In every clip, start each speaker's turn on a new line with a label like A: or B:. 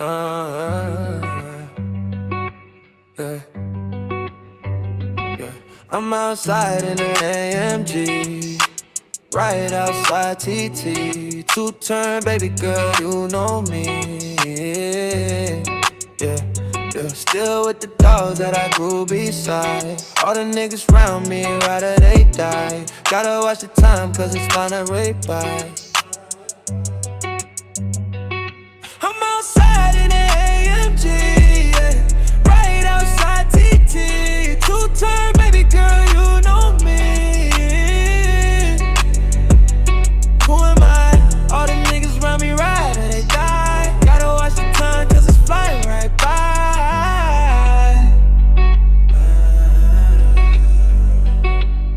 A: Yeah, yeah. I'm outside in the AMG, right outside TT. Two-turn, baby girl, you know me. Yeah, yeah. Still with the dogs that I grew beside. All the niggas round me, rather they die. Gotta watch the time, cause it's gonna right by. I'm outside in the AMG, yeah. Right outside TT. Two-turn, baby girl, you know me. Who am I? All the niggas round me right and they die. Gotta watch the time cause it's flying right by.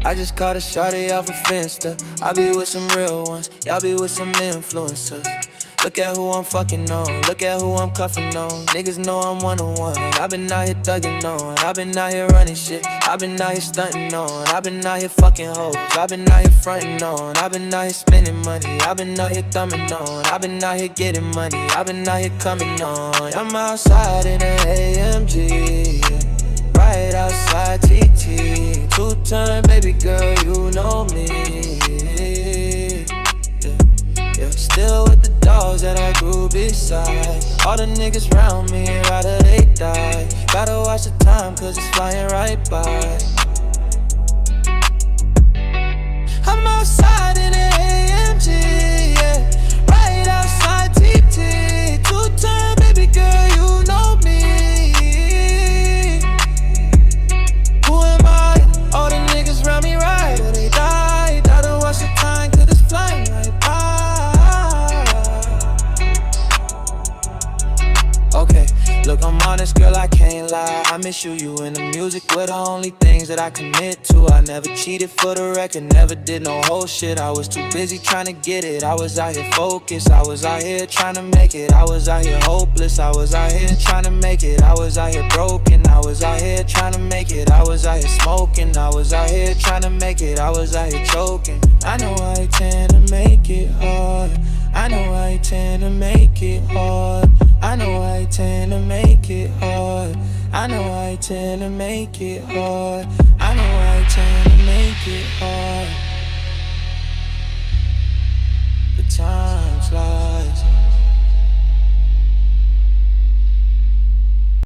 A: I just caught a shawty off a Finsta. I be with some real ones, y'all be with some influencers. Look at who I'm fucking on, look at who I'm cuffing on. Niggas know I'm one-on-one. I've been out here thugging on, I've been out here running shit, I've been out here stunting on, I've been out here fucking hoes, I've been out here fronting on, I've been out here spending money, I've been out here thumbing on, I've been out here getting money, I've been out here coming on. I'm outside in an AMG, right outside TT. Two-time baby girl, you know me. Yeah, still with the dogs that I grew beside. All the niggas round me, rather they die. Gotta watch the time cause it's flying right by. I'm outside in an AMG, yeah. Right outside TT. Two-time baby girl, you know me. Who am I? All the niggas round me right or they die. Gotta watch the time cause it's flying right by. Okay, look, I'm honest, girl, I can't lie. I miss you, you and the music were the only things that I commit to. I never cheated for the record, never did no whole shit. I was too busy trying to get it, I was out here focused. I was out here trying to make it, I was out here hopeless. I was out here trying to make it, I was out here broken. I was out here trying to make it, I was out here smoking. I was out here trying to make it, I was out here choking. I know I tend to make it hard, I know I tend to make it hard, I know I tend to make it hard, I know I tend to make it hard, I know I tend to make it hard. The time flies.